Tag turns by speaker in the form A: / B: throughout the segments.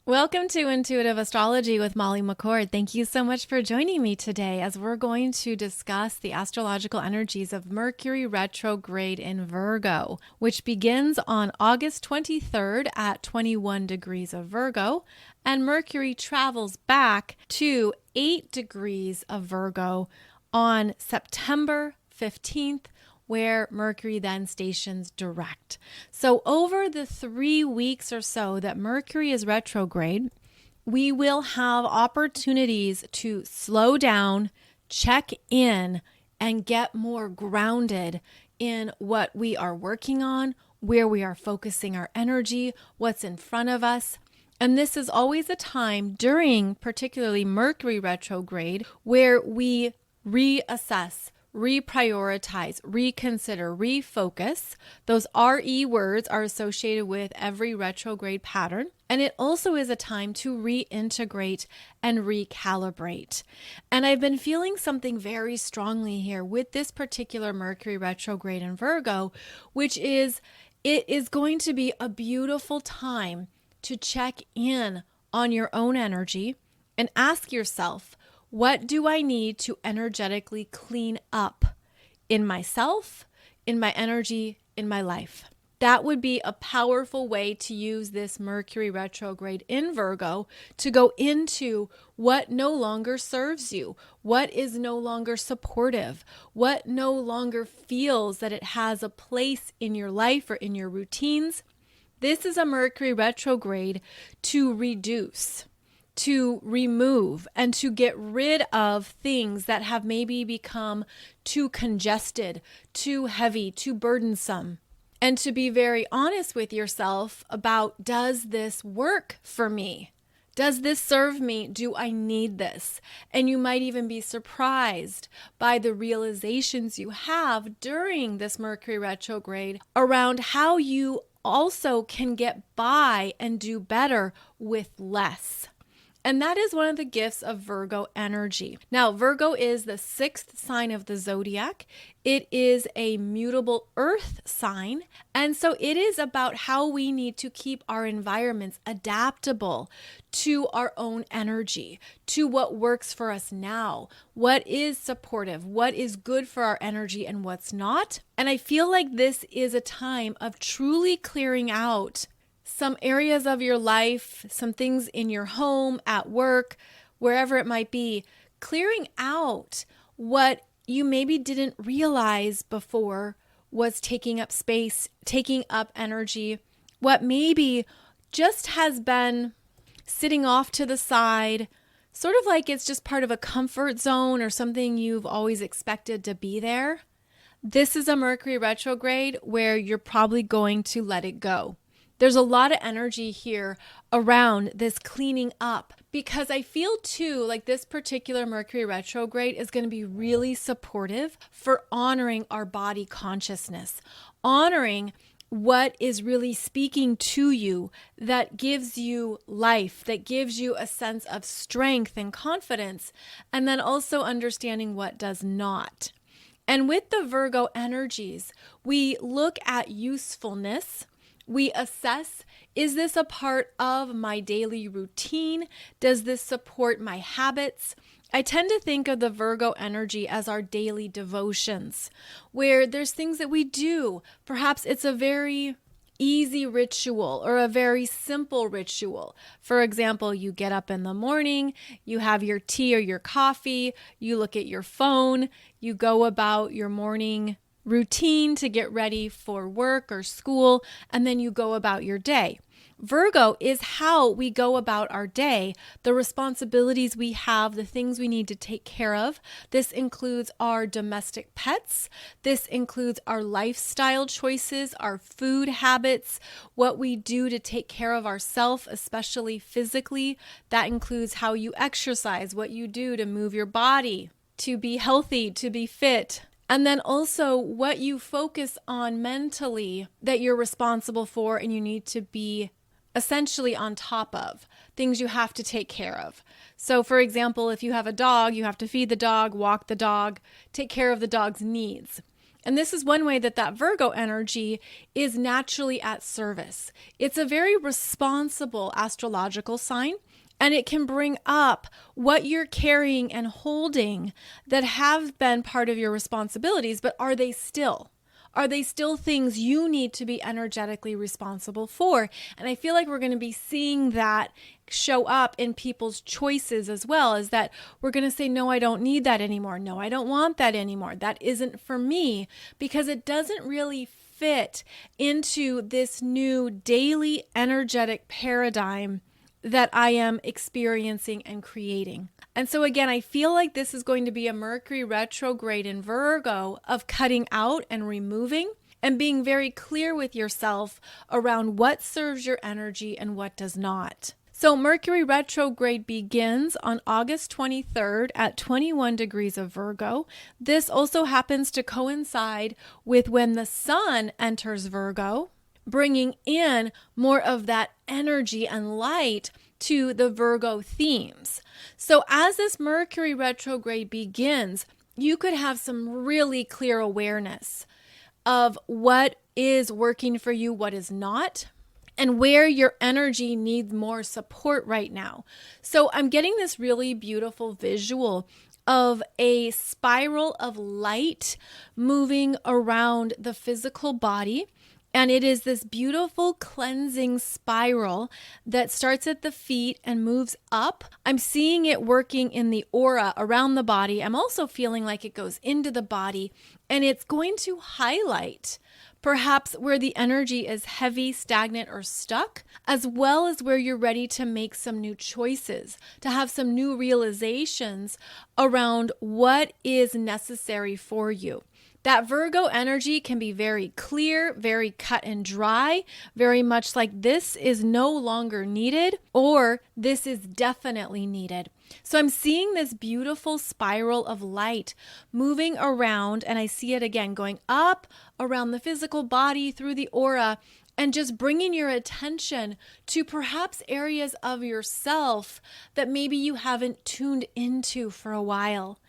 A: Welcome to Intuitive Astrology with Molly McCord. Thank you so much for joining me today as we're going to discuss the astrological energies of Mercury Retrograde in Virgo, which begins on August 23rd at 21 degrees of Virgo, and Mercury travels back to 8 degrees of Virgo on September 15th, where Mercury then stations direct. So over the 3 weeks or so that Mercury is retrograde, we will have opportunities to slow down, check in, and get more grounded in what we are working on, where we are focusing our energy, what's in front of us. And this is always a time during particularly Mercury retrograde where we reassess, reprioritize, reconsider, refocus. Those RE words are associated with every retrograde pattern. And it also is a time to reintegrate and recalibrate. And I've been feeling something very strongly here with this particular Mercury retrograde in Virgo, which is it is going to be a beautiful time to check in on your own energy and ask yourself, what do I need to energetically clean up in myself, in my energy, in my life? That would be a powerful way to use this Mercury retrograde in Virgo to go into what no longer serves you, what is no longer supportive, what no longer feels that it has a place in your life or in your routines. This is a Mercury retrograde to reduce, to remove, and to get rid of things that have maybe become too congested, too heavy, too burdensome. And to be very honest with yourself about, does this work for me? Does this serve me? Do I need this? And you might even be surprised by the realizations you have during this Mercury retrograde around how you also can get by and do better with less. And that is one of the gifts of Virgo energy. Now, Virgo is the 6th sign of the zodiac. It is a mutable earth sign. And so it is about how we need to keep our environments adaptable to our own energy, to what works for us now, what is supportive, what is good for our energy and what's not. And I feel like this is a time of truly clearing out some areas of your life, some things in your home, at work, wherever it might be, clearing out what you maybe didn't realize before was taking up space, taking up energy, what maybe just has been sitting off to the side, sort of like it's just part of a comfort zone or something you've always expected to be there. This is a Mercury retrograde where you're probably going to let it go. There's a lot of energy here around this cleaning up because I feel too like this particular Mercury retrograde is going to be really supportive for honoring our body consciousness, honoring what is really speaking to you that gives you life, that gives you a sense of strength and confidence, and then also understanding what does not. And with the Virgo energies, we look at usefulness. We assess, is this a part of my daily routine? Does this support my habits? I tend to think of the Virgo energy as our daily devotions, where there's things that we do. Perhaps it's a very easy ritual or a very simple ritual. For example, you get up in the morning, you have your tea or your coffee, you look at your phone, you go about your morning routine to get ready for work or school, and then you go about your day. Virgo is how we go about our day, the responsibilities we have, the things we need to take care of. This includes our domestic pets. This includes our lifestyle choices, our food habits, what we do to take care of ourselves, especially physically. That includes how you exercise, what you do to move your body, to be healthy, to be fit. And then also what you focus on mentally that you're responsible for and you need to be essentially on top of, things you have to take care of. So for example, if you have a dog, you have to feed the dog, walk the dog, take care of the dog's needs. And this is one way that Virgo energy is naturally at service. It's a very responsible astrological sign, and it can bring up what you're carrying and holding that have been part of your responsibilities, but are they still? Are they still things you need to be energetically responsible for? And I feel like we're going to be seeing that show up in people's choices as well, is that we're going to say, no, I don't need that anymore. No, I don't want that anymore. That isn't for me, because it doesn't really fit into this new daily energetic paradigm that I am experiencing and creating. And so again, I feel like this is going to be a Mercury retrograde in Virgo of cutting out and removing and being very clear with yourself around what serves your energy and what does not. So Mercury retrograde begins on August 23rd at 21 degrees of Virgo. This also happens to coincide with when the sun enters Virgo, bringing in more of that energy and light to the Virgo themes. So as this Mercury retrograde begins, you could have some really clear awareness of what is working for you, what is not, and where your energy needs more support right now. So I'm getting this really beautiful visual of a spiral of light moving around the physical body. And it is this beautiful cleansing spiral that starts at the feet and moves up. I'm seeing it working in the aura around the body. I'm also feeling like it goes into the body, and it's going to highlight perhaps where the energy is heavy, stagnant, or stuck, as well as where you're ready to make some new choices, to have some new realizations around what is necessary for you. That Virgo energy can be very clear, very cut and dry, very much like this is no longer needed, or this is definitely needed. So I'm seeing this beautiful spiral of light moving around, and I see it again going up around the physical body through the aura, and just bringing your attention to perhaps areas of yourself that maybe you haven't tuned into for a while.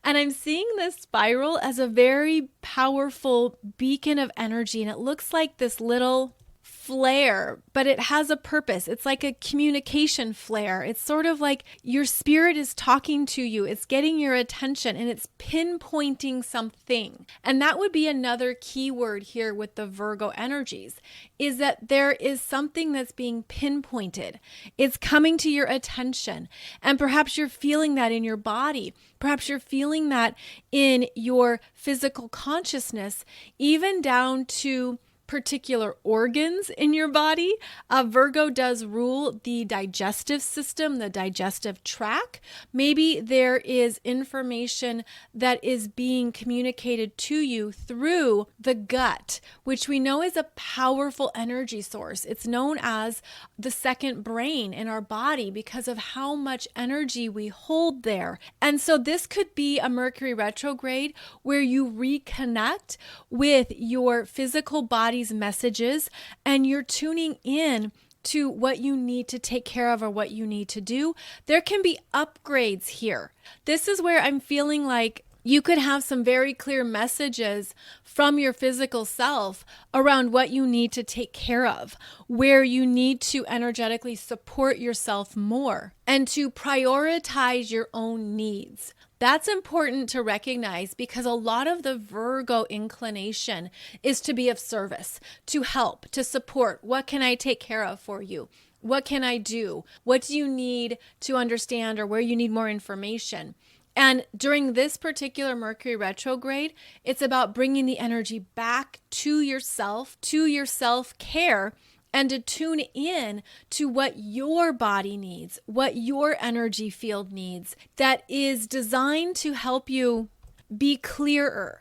A: And I'm seeing this spiral as a very powerful beacon of energy, and it looks like this little flare, but it has a purpose. It's like a communication flare. It's sort of like your spirit is talking to you. It's getting your attention, and it's pinpointing something. And that would be another key word here with the Virgo energies, is that there is something that's being pinpointed. It's coming to your attention. And perhaps you're feeling that in your body. Perhaps you're feeling that in your physical consciousness, even down to particular organs in your body. Virgo does rule the digestive system, the digestive tract. Maybe there is information that is being communicated to you through the gut, which we know is a powerful energy source. It's known as the second brain in our body because of how much energy we hold there. And so this could be a Mercury retrograde where you reconnect with your physical body's messages, and you're tuning in to what you need to take care of or what you need to do. There can be upgrades here. This is where I'm feeling like you could have some very clear messages from your physical self around what you need to take care of, where you need to energetically support yourself more, and to prioritize your own needs. That's important to recognize because a lot of the Virgo inclination is to be of service, to help, to support. What can I take care of for you? What can I do? What do you need to understand, or where you need more information? And during this particular Mercury retrograde, it's about bringing the energy back to yourself, to your self-care, and to tune in to what your body needs, what your energy field needs, that is designed to help you be clearer.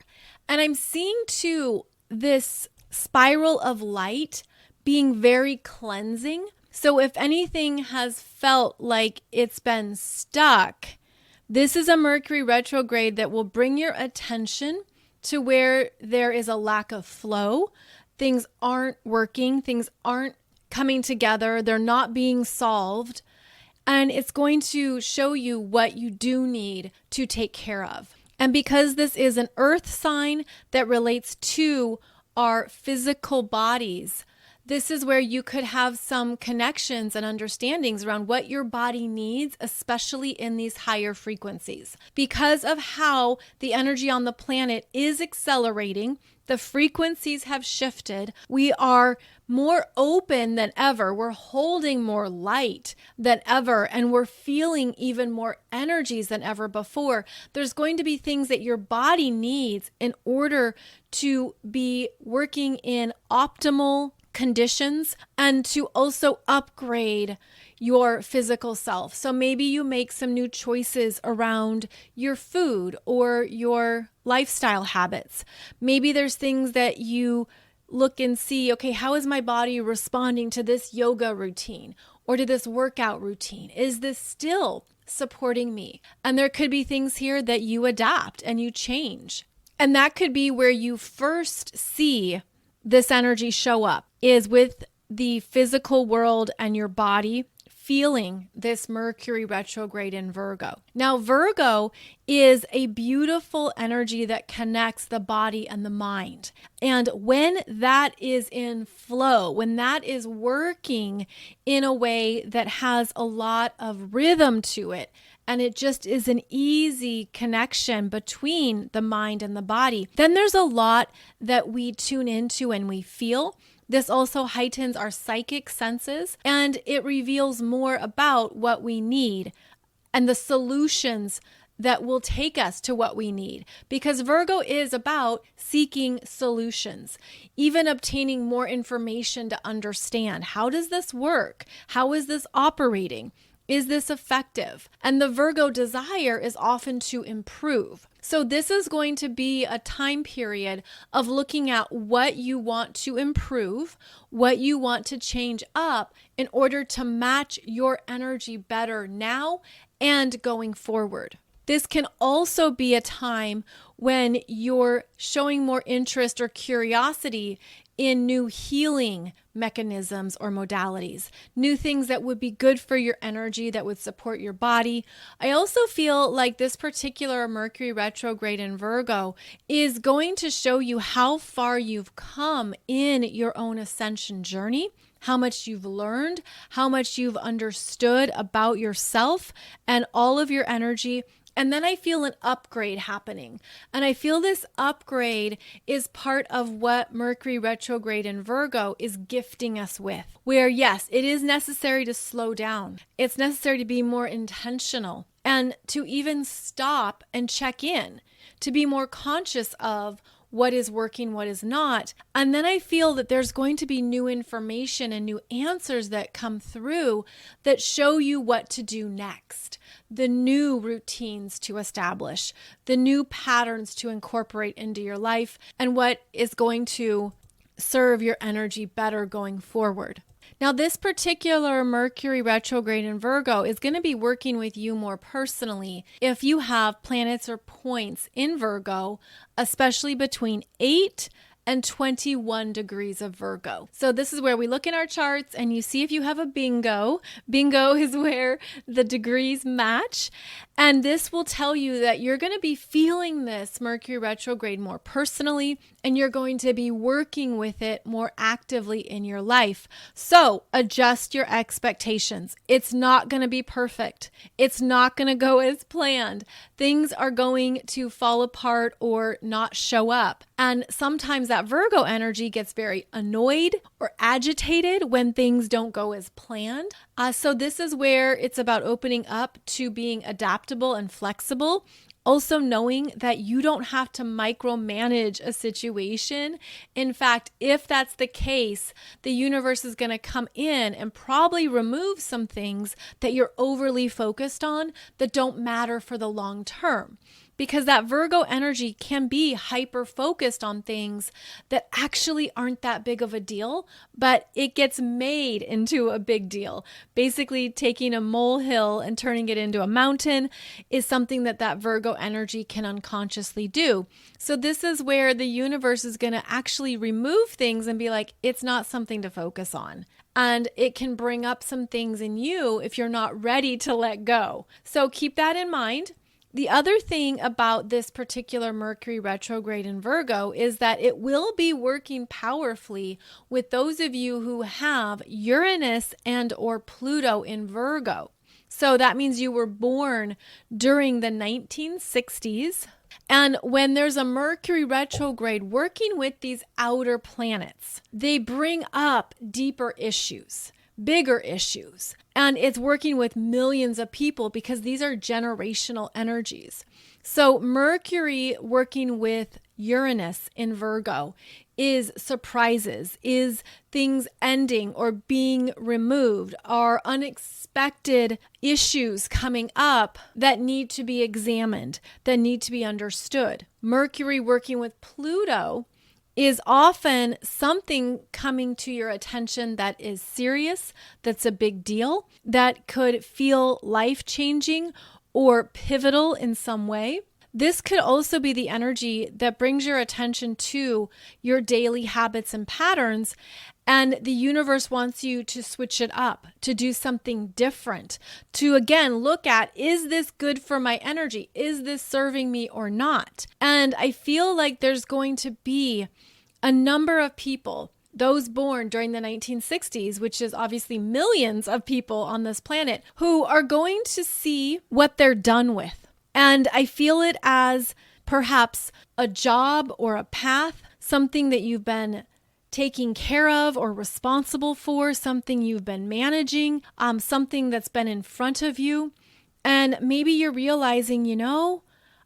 A: And I'm seeing too this spiral of light being very cleansing. So if anything has felt like it's been stuck, this is a Mercury retrograde that will bring your attention to where there is a lack of flow. Things aren't working. Things aren't coming together. They're not being solved. And it's going to show you what you do need to take care of. And because this is an earth sign that relates to our physical bodies, this is where you could have some connections and understandings around what your body needs, especially in these higher frequencies. Because of how the energy on the planet is accelerating, the frequencies have shifted. We are more open than ever. We're holding more light than ever, and we're feeling even more energies than ever before. There's going to be things that your body needs in order to be working in optimal conditions and to also upgrade your physical self. So maybe you make some new choices around your food or your lifestyle habits. Maybe there's things that you look and see, okay, how is my body responding to this yoga routine or to this workout routine? Is this still supporting me? And there could be things here that you adapt and you change. And that could be where you first see this energy show up, is with the physical world and your body feeling this Mercury retrograde in Virgo. Now, Virgo is a beautiful energy that connects the body and the mind. And when that is in flow, when that is working in a way that has a lot of rhythm to it, and it just is an easy connection between the mind and the body, then there's a lot that we tune into and we feel. This also heightens our psychic senses, and it reveals more about what we need and the solutions that will take us to what we need. Because Virgo is about seeking solutions, even obtaining more information to understand. How does this work? How is this operating? Is this effective? And the Virgo desire is often to improve. So this is going to be a time period of looking at what you want to improve, what you want to change up in order to match your energy better now and going forward. This can also be a time when you're showing more interest or curiosity in new healing mechanisms or modalities, new things that would be good for your energy, that would support your body. I also feel like this particular Mercury retrograde in Virgo is going to show you how far you've come in your own ascension journey, how much you've learned, how much you've understood about yourself and all of your energy. And then I feel an upgrade happening. And I feel this upgrade is part of what Mercury retrograde in Virgo is gifting us with. Where, yes, it is necessary to slow down. It's necessary to be more intentional and to even stop and check in, to be more conscious of what is working, what is not. And then I feel that there's going to be new information and new answers that come through that show you what to do next, the new routines to establish, the new patterns to incorporate into your life, and what is going to serve your energy better going forward. Now, this particular Mercury retrograde in Virgo is going to be working with you more personally if you have planets or points in Virgo, especially between 8 and 21 degrees of Virgo. So this is where we look in our charts and you see if you have a bingo. Bingo is where the degrees match. And this will tell you that you're going to be feeling this Mercury retrograde more personally, and you're going to be working with it more actively in your life. So adjust your expectations. It's not going to be perfect. It's not going to go as planned. Things are going to fall apart or not show up. And sometimes that Virgo energy gets very annoyed or agitated when things don't go as planned. So this is where it's about opening up to being adaptable and flexible. Also knowing that you don't have to micromanage a situation. In fact, if that's the case, the universe is going to come in and probably remove some things that you're overly focused on that don't matter for the long term. Because that Virgo energy can be hyper focused on things that actually aren't that big of a deal, but it gets made into a big deal. Basically, taking a molehill and turning it into a mountain is something that Virgo energy can unconsciously do. So this is where the universe is going to actually remove things and be like, it's not something to focus on. And it can bring up some things in you if you're not ready to let go. So keep that in mind. The other thing about this particular Mercury retrograde in Virgo is that it will be working powerfully with those of you who have Uranus and or Pluto in Virgo. So that means you were born during the 1960s. And when there's a Mercury retrograde working with these outer planets, they bring up deeper issues, bigger issues. And it's working with millions of people because these are generational energies. So Mercury working with Uranus in Virgo is surprises, is things ending or being removed, are unexpected issues coming up that need to be examined, that need to be understood. Mercury working with Pluto is often something coming to your attention that is serious, that's a big deal, that could feel life-changing or pivotal in some way. This could also be the energy that brings your attention to your daily habits and patterns, and the universe wants you to switch it up, to do something different, to again look at, is this good for my energy? Is this serving me or not? And I feel like there's going to be a number of people, those born during the 1960s, which is obviously millions of people on this planet, who are going to see what they're done with. And I feel it as perhaps a job or a path, something that you've been taking care of or responsible for, something you've been managing, something that's been in front of you. And maybe you're realizing,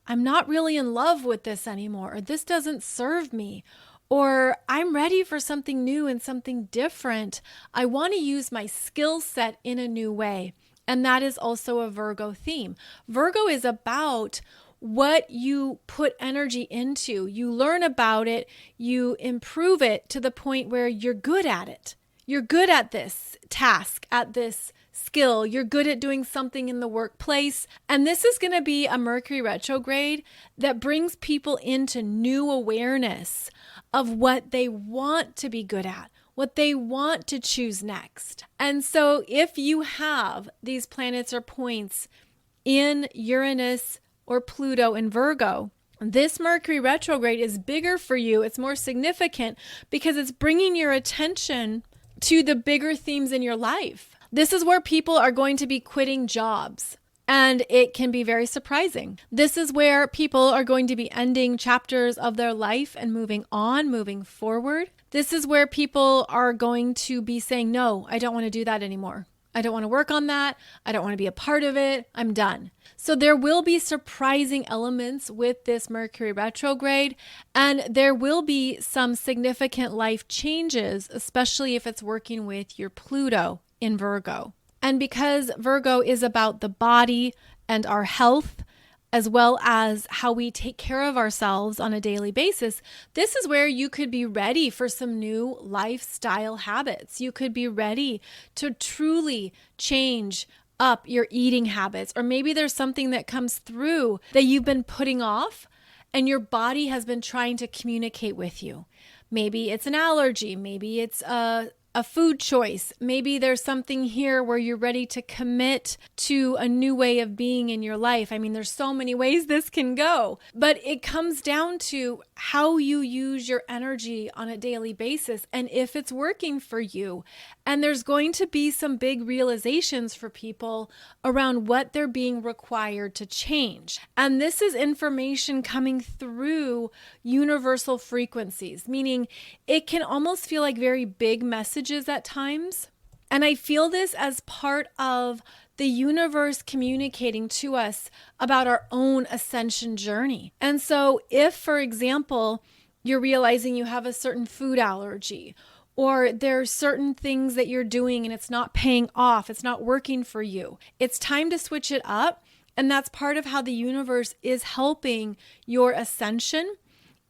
A: I'm not really in love with this anymore, or this doesn't serve me, or I'm ready for something new and something different. I want to use my skill set in a new way. And that is also a Virgo theme. Virgo is about what you put energy into. You learn about it, you improve it to the point where you're good at it. You're good at this task, at this skill. You're good at doing something in the workplace. And this is going to be a Mercury retrograde that brings people into new awareness of what they want to be good at, what they want to choose next. And so if you have these planets or points in Uranus or Pluto in Virgo, this Mercury retrograde is bigger for you. It's more significant because it's bringing your attention to the bigger themes in your life. This is where people are going to be quitting jobs. And it can be very surprising. This is where people are going to be ending chapters of their life and moving on, moving forward. This is where people are going to be saying, no, I don't want to do that anymore. I don't want to work on that. I don't want to be a part of it. I'm done. So there will be surprising elements with this Mercury retrograde, and there will be some significant life changes, especially if it's working with your Pluto in Virgo. And because Virgo is about the body and our health, as well as how we take care of ourselves on a daily basis, this is where you could be ready for some new lifestyle habits. You could be ready to truly change up your eating habits, or maybe there's something that comes through that you've been putting off and your body has been trying to communicate with you. Maybe it's an allergy, maybe it's a food choice. Maybe there's something here where you're ready to commit to a new way of being in your life. I mean, there's so many ways this can go, but it comes down to how you use your energy on a daily basis and if it's working for you. And there's going to be some big realizations for people around what they're being required to change. And this is information coming through universal frequencies, meaning it can almost feel like very big messages at times. And I feel this as part of the universe communicating to us about our own ascension journey. And so if, for example, you're realizing you have a certain food allergy, or there are certain things that you're doing and it's not paying off, it's not working for you, it's time to switch it up. And that's part of how the universe is helping your ascension.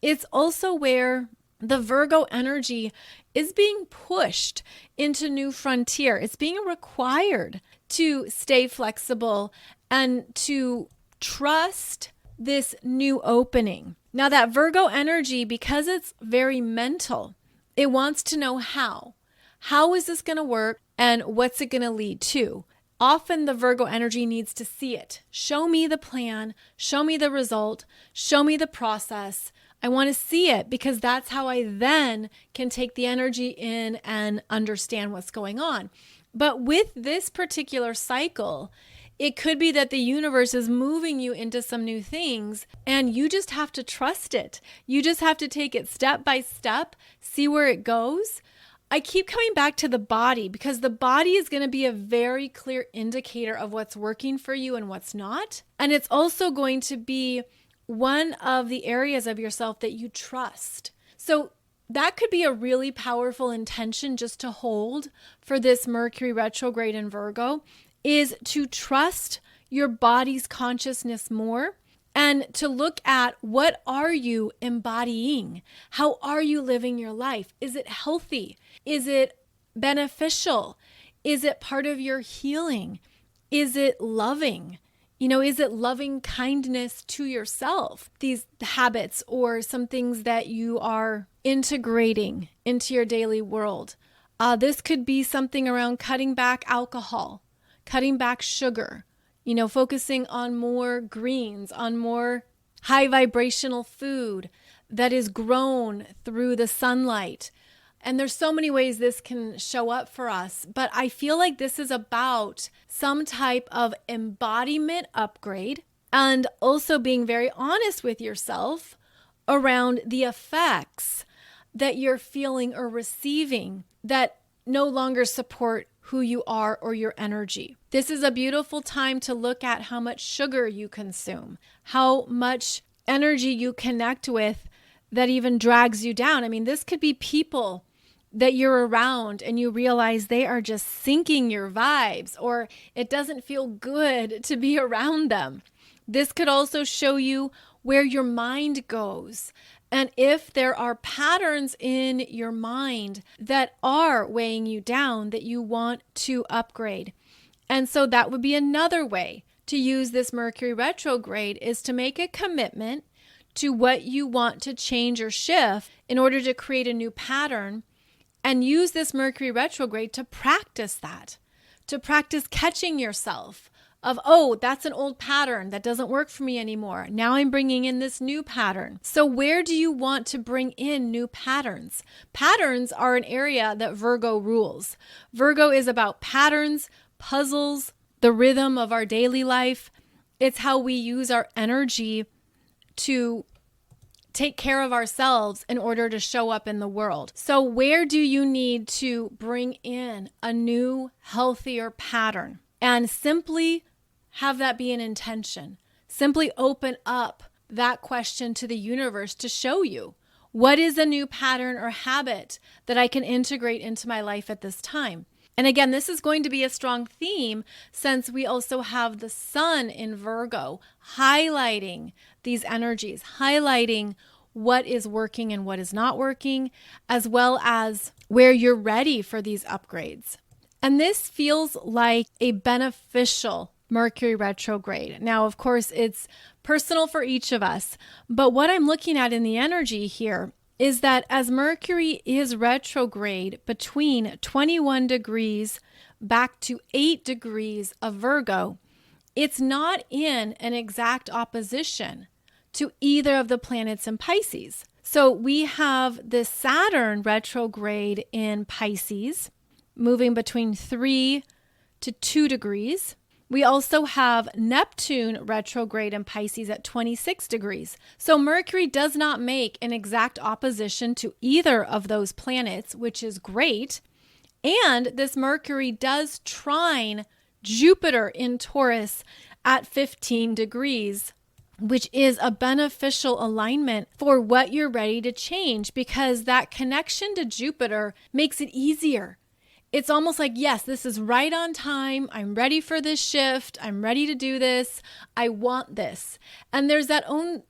A: It's also where the Virgo energy is being pushed into new frontier. It's being required to stay flexible and to trust this new opening. Now that Virgo energy, because it's very mental, it wants to know how. How is this going to work and what's it going to lead to? often the Virgo energy needs to see it. Show me the plan, show me the result, show me the process. I want to see it because that's how I then can take the energy in and understand what's going on. But with this particular cycle, it could be that the universe is moving you into some new things and you just have to trust it. You just have to take it step by step, see where it goes. I keep coming back to the body because the body is going to be a very clear indicator of what's working for you and what's not. And it's also going to be one of the areas of yourself that you trust. So that could be a really powerful intention just to hold for this Mercury retrograde in Virgo, is to trust your body's consciousness more and to look at what are you embodying? How are you living your life? Is it healthy? Is it beneficial? Is it part of your healing? Is it loving? Is it loving kindness to yourself? These habits or some things that you are integrating into your daily world. This could be something around cutting back alcohol, cutting back sugar, focusing on more greens, on more high vibrational food that is grown through the sunlight. And there's so many ways this can show up for us, but I feel like this is about some type of embodiment upgrade and also being very honest with yourself around the effects that you're feeling or receiving that no longer support who you are or your energy. This is a beautiful time to look at how much sugar you consume, how much energy you connect with that even drags you down. I mean, this could be people that you're around and you realize they are just sinking your vibes, or it doesn't feel good to be around them. This could also show you where your mind goes. And if there are patterns in your mind that are weighing you down that you want to upgrade. And so that would be another way to use this Mercury retrograde, is to make a commitment to what you want to change or shift in order to create a new pattern, and use this Mercury retrograde to practice that, to practice catching yourself of, oh, that's an old pattern that doesn't work for me anymore. Now I'm bringing in this new pattern. So where do you want to bring in new patterns? Patterns are an area that Virgo rules. Virgo is about patterns, puzzles, the rhythm of our daily life. It's how we use our energy to take care of ourselves in order to show up in the world. So where do you need to bring in a new, healthier pattern? And simply have that be an intention. Simply open up that question to the universe to show you, what is a new pattern or habit that I can integrate into my life at this time? And again, this is going to be a strong theme since we also have the sun in Virgo highlighting these energies, highlighting what is working and what is not working, as well as where you're ready for these upgrades. And this feels like a beneficial Mercury retrograde. Now, of course, it's personal for each of us, but what I'm looking at in the energy here is that as Mercury is retrograde between 21 degrees back to 8 degrees of Virgo, it's not in an exact opposition to either of the planets in Pisces. So we have this Saturn retrograde in Pisces, moving between 3 to 2 degrees. We also have Neptune retrograde in Pisces at 26 degrees. So Mercury does not make an exact opposition to either of those planets, which is great. And this Mercury does trine Jupiter in Taurus at 15 degrees, which is a beneficial alignment for what you're ready to change, because that connection to Jupiter makes it easier. It's almost like, yes, this is right on time. I'm ready for this shift. I'm ready to do this. I want this. And there's that own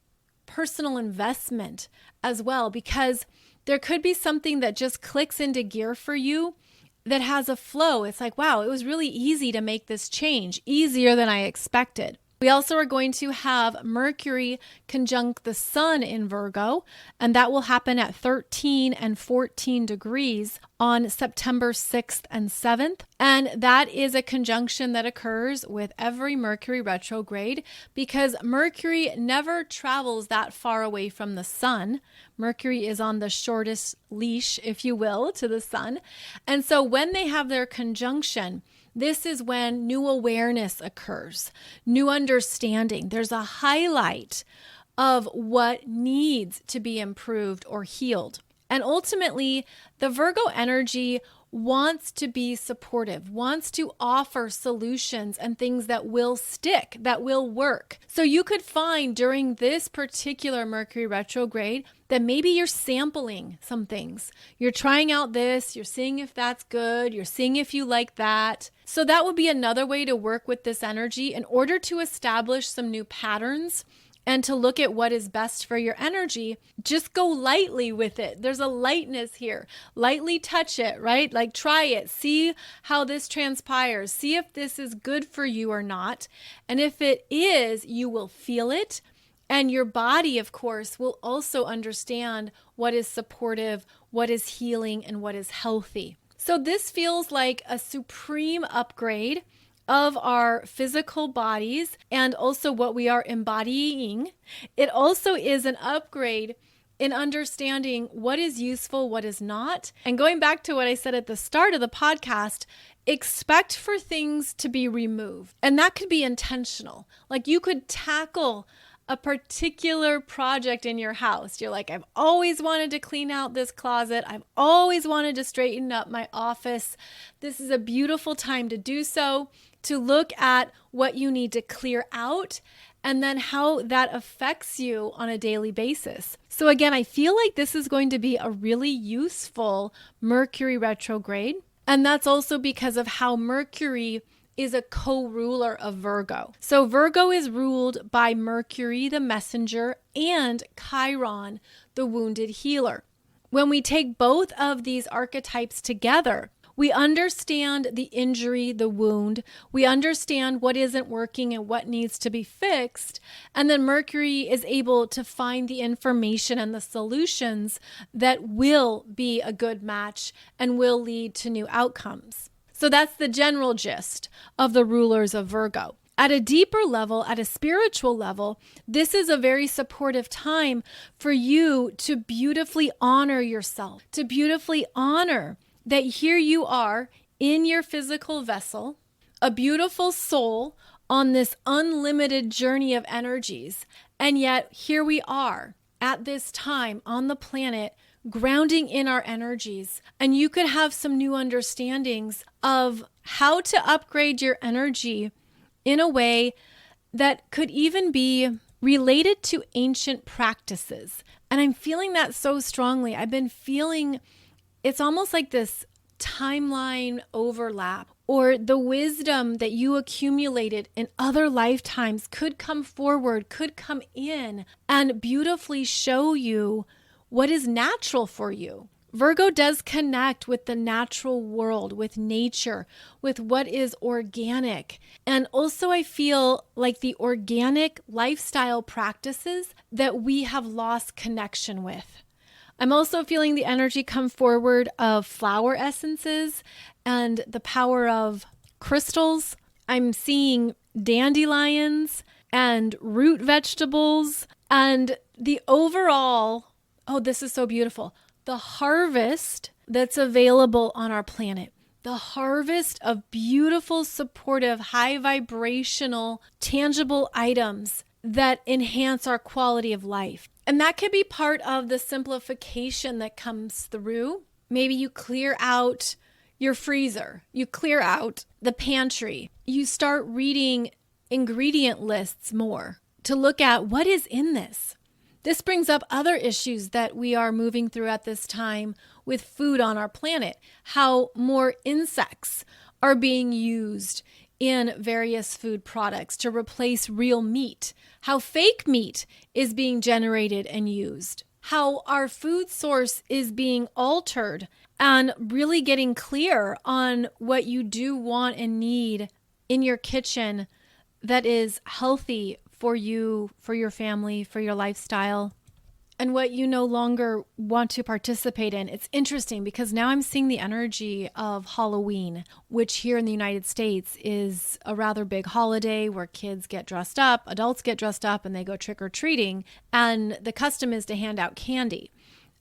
A: personal investment as well, because there could be something that just clicks into gear for you that has a flow. It's like, wow, it was really easy to make this change, easier than I expected. We We also are going to have Mercury conjunct the Sun in Virgo, and that will happen at 13 and 14 degrees on September 6th and 7th. And that is a conjunction that occurs with every Mercury retrograde because Mercury never travels that far away from the Sun. Mercury is on the shortest leash, if you will, to the Sun. And so when they have their conjunction, this is when new awareness occurs, new understanding. There's a highlight of what needs to be improved or healed. And ultimately, the Virgo energy wants to be supportive, wants to offer solutions and things that will stick, that will work. So you could find during this particular Mercury retrograde that maybe you're sampling some things. You're trying out this, you're seeing if that's good, you're seeing if you like that. So that would be another way to work with this energy in order to establish some new patterns and to look at what is best for your energy. Just go lightly with it. There's a lightness here. Lightly touch it, right? Like try it. See how this transpires. See if this is good for you or not. And if it is, you will feel it. And your body, of course, will also understand what is supportive, what is healing, and what is healthy. So this feels like a supreme upgrade of our physical bodies and also what we are embodying. It also is an upgrade in understanding what is useful, what is not. And going back to what I said at the start of the podcast, expect for things to be removed. And that could be intentional. Like you could tackle a particular project in your house. You're like, I've always wanted to clean out this closet. I've always wanted to straighten up my office. This is a beautiful time to do so, to look at what you need to clear out and then how that affects you on a daily basis. So again, I feel like this is going to be a really useful Mercury retrograde. And that's also because of how Mercury is a co-ruler of Virgo. So Virgo is ruled by Mercury, the messenger, and Chiron, the wounded healer. When we take both of these archetypes together, we understand the injury, the wound. We understand what isn't working and what needs to be fixed. And then Mercury is able to find the information and the solutions that will be a good match and will lead to new outcomes. So that's the general gist of the rulers of Virgo. At a deeper level, at a spiritual level, this is a very supportive time for you to beautifully honor yourself, to beautifully honor that here you are in your physical vessel, a beautiful soul on this unlimited journey of energies. And yet here we are at this time on the planet, grounding in our energies. And you could have some new understandings of how to upgrade your energy in a way that could even be related to ancient practices. And I'm feeling that so strongly. I've been feeling it's almost like this timeline overlap, or the wisdom that you accumulated in other lifetimes could come forward, could come in and beautifully show you what is natural for you. Virgo does connect with the natural world, with nature, with what is organic. And also I feel like the organic lifestyle practices that we have lost connection with. I'm also feeling the energy come forward of flower essences and the power of crystals. I'm seeing dandelions and root vegetables and the overall, oh, this is so beautiful, the harvest that's available on our planet. The harvest of beautiful, supportive, high vibrational, tangible items that enhance our quality of life. And that could be part of the simplification that comes through. Maybe you clear out your freezer, you clear out the pantry, you start reading ingredient lists more to look at what is in this. This brings up other issues that we are moving through at this time with food on our planet, how more insects are being used in various food products to replace real meat, how fake meat is being generated and used, how our food source is being altered, and really getting clear on what you do want and need in your kitchen that is healthy for you, for your family, for your lifestyle, and what you no longer want to participate in. It's interesting because now I'm seeing the energy of Halloween, which here in the United States is a rather big holiday where kids get dressed up, adults get dressed up, and they go trick-or-treating. And the custom is to hand out candy.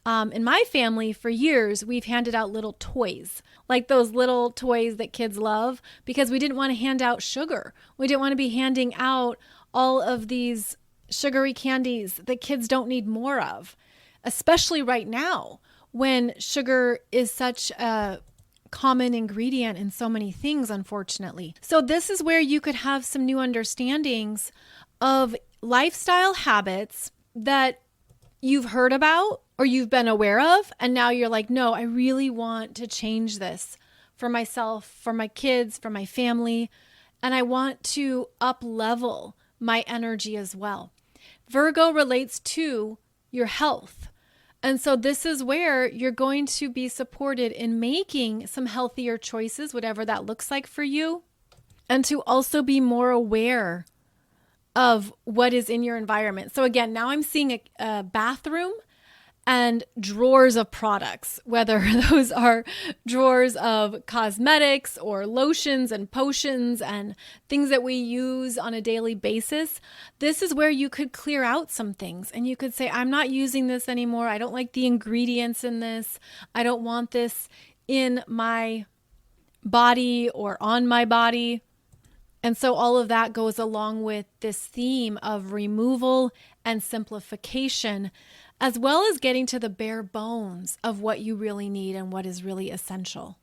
A: In my family, for years, we've handed out little toys, like those little toys that kids love, because we didn't want to hand out sugar. We didn't want to be handing out all of these sugary candies that kids don't need more of, especially right now when sugar is such a common ingredient in so many things, unfortunately. So this is where you could have some new understandings of lifestyle habits that you've heard about or you've been aware of, and now you're like, no, I really want to change this for myself, for my kids, for my family, and I want to up level my energy as well. Virgo relates to your health. And so this is where you're going to be supported in making some healthier choices, whatever that looks like for you, and to also be more aware of what is in your environment. So again, now I'm seeing a bathroom and drawers of products, whether those are drawers of cosmetics or lotions and potions and things that we use on a daily basis. This is where you could clear out some things and you could say, I'm not using this anymore. I don't like the ingredients in this. I don't want this in my body or on my body. And so all of that goes along with this theme of removal and simplification, as well as getting to the bare bones of what you really need and what is really essential.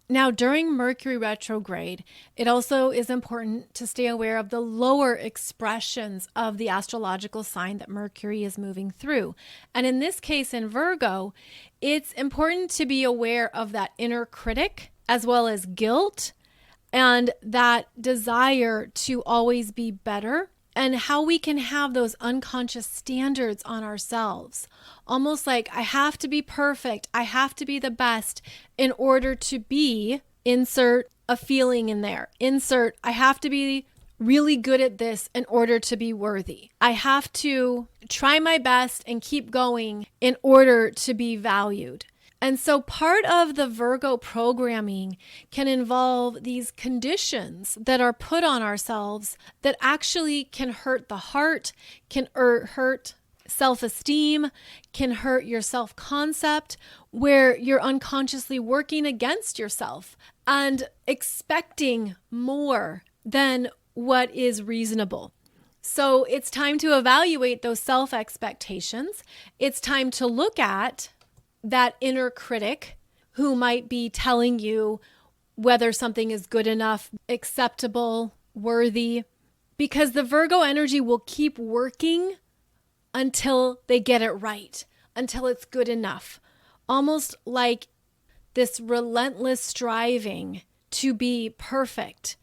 A: Now, during Mercury retrograde, it also is important to stay aware of the lower expressions of the astrological sign that Mercury is moving through. And in this case, in Virgo, it's important to be aware of that inner critic, as well as guilt, and that desire to always be better, and how we can have those unconscious standards on ourselves. Almost like I have to be perfect, I have to be the best in order to be, insert a feeling in there, insert I have to be really good at this in order to be worthy. I have to try my best and keep going in order to be valued. And so part of the Virgo programming can involve these conditions that are put on ourselves that actually can hurt the heart, can hurt self-esteem, can hurt your self-concept, where you're unconsciously working against yourself and expecting more than what is reasonable. So it's time to evaluate those self-expectations. It's time to look at that inner critic who might be telling you whether something is good enough, acceptable, worthy, because the Virgo energy will keep working until they get it right, until it's good enough. Almost like this relentless striving to be perfect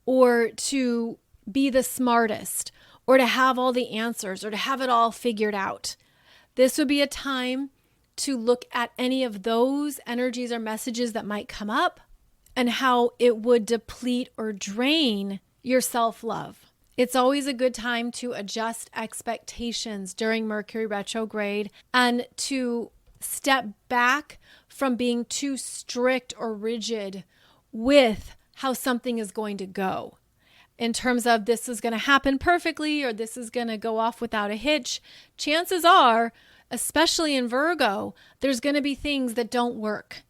A: or to be the smartest or to have all the answers or to have it all figured out. This would be a time to look at any of those energies or messages that might come up and how it would deplete or drain your self-love. It's always a good time to adjust expectations during Mercury retrograde and to step back from being too strict or rigid with how something is going to go. In terms of this is going to happen perfectly or this is going to go off without a hitch, chances are, especially in Virgo, there's going to be things that don't work.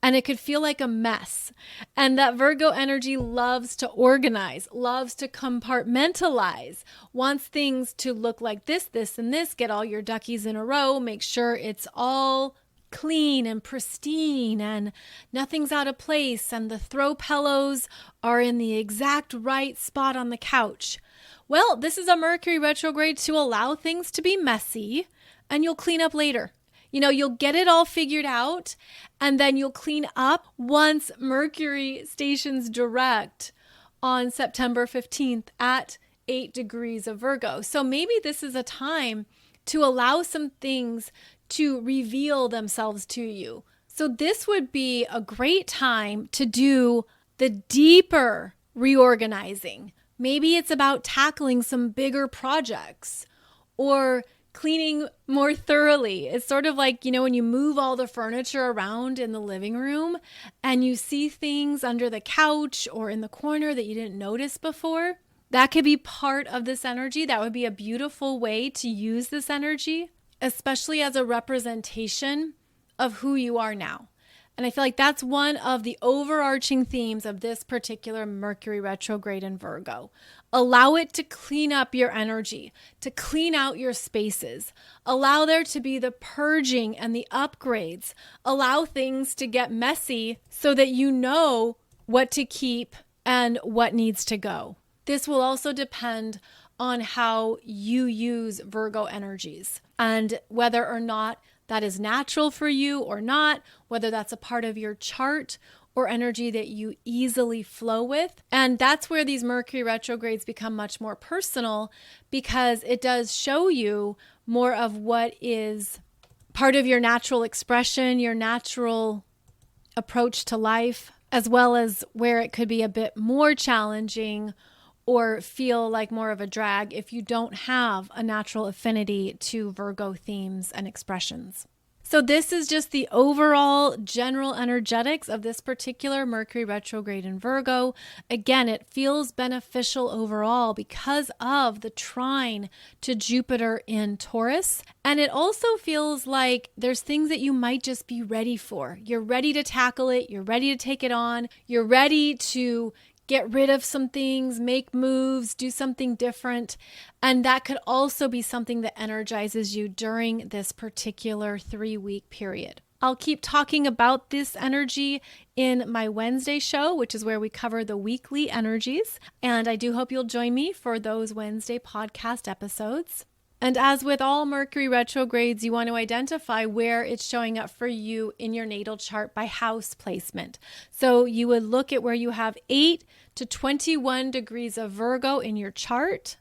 A: And it could feel like a mess. And that Virgo energy loves to organize, loves to compartmentalize, wants things to look like this, and this, get all your duckies in a row, make sure it's all clean and pristine and nothing's out of place and the throw pillows are in the exact right spot on the couch. Well, this is a Mercury retrograde to allow things to be messy, and you'll clean up later. You'll get it all figured out and then you'll clean up once Mercury stations direct on September 15th at 8 degrees of Virgo. So maybe this is a time to allow some things to reveal themselves to you. So this would be a great time to do the deeper reorganizing, Maybe it's about tackling some bigger projects or cleaning more thoroughly. It's sort of like, when you move all the furniture around in the living room and you see things under the couch or in the corner that you didn't notice before. That could be part of this energy. That would be a beautiful way to use this energy, especially as a representation of who you are now. And I feel like that's one of the overarching themes of this particular Mercury retrograde in Virgo. Allow it to clean up your energy, to clean out your spaces. Allow there to be the purging and the upgrades. Allow things to get messy so that you know what to keep and what needs to go. This will also depend on how you use Virgo energies and whether or not that is natural for you or not, whether that's a part of your chart or energy that you easily flow with. And that's where these Mercury retrogrades become much more personal, because it does show you more of what is part of your natural expression, your natural approach to life, as well as where it could be a bit more challenging or feel like more of a drag if you don't have a natural affinity to Virgo themes and expressions. So this is just the overall general energetics of this particular Mercury retrograde in Virgo. Again, it feels beneficial overall because of the trine to Jupiter in Taurus. And it also feels like there's things that you might just be ready for. You're ready to tackle it. You're ready to take it on. You're ready to get rid of some things, make moves, do something different. And that could also be something that energizes you during this particular 3-week period. I'll keep talking about this energy in my Wednesday show, which is where we cover the weekly energies. And I do hope you'll join me for those Wednesday podcast episodes. And as with all Mercury retrogrades, you want to identify where it's showing up for you in your natal chart by house placement. So you would look at where you have 8 to 21 degrees of Virgo in your chart,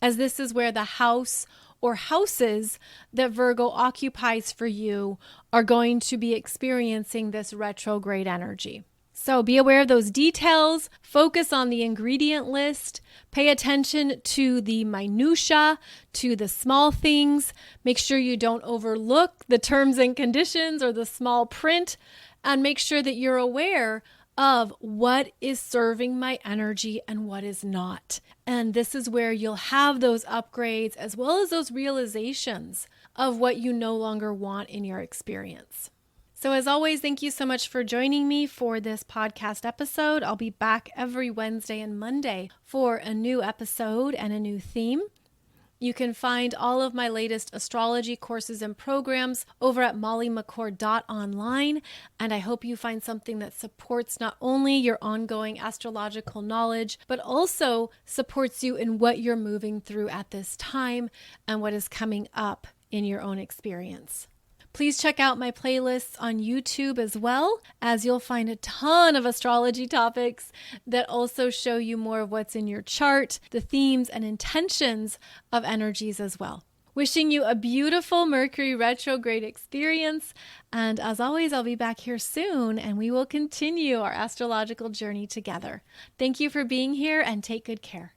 A: as this is where the house or houses that Virgo occupies for you are going to be experiencing this retrograde energy. So be aware of those details, focus on the ingredient list, pay attention to the minutia, to the small things. Make sure you don't overlook the terms and conditions or the small print, and make sure that you're aware of what is serving my energy and what is not. And this is where you'll have those upgrades as well as those realizations of what you no longer want in your experience. So as always, thank you so much for joining me for this podcast episode. I'll be back every Wednesday and Monday for a new episode and a new theme. You can find all of my latest astrology courses and programs over at mollymccord.online. And I hope you find something that supports not only your ongoing astrological knowledge, but also supports you in what you're moving through at this time and what is coming up in your own experience. Please check out my playlists on YouTube as well, as you'll find a ton of astrology topics that also show you more of what's in your chart, the themes and intentions of energies as well. Wishing you a beautiful Mercury retrograde experience. And as always, I'll be back here soon and we will continue our astrological journey together. Thank you for being here and take good care.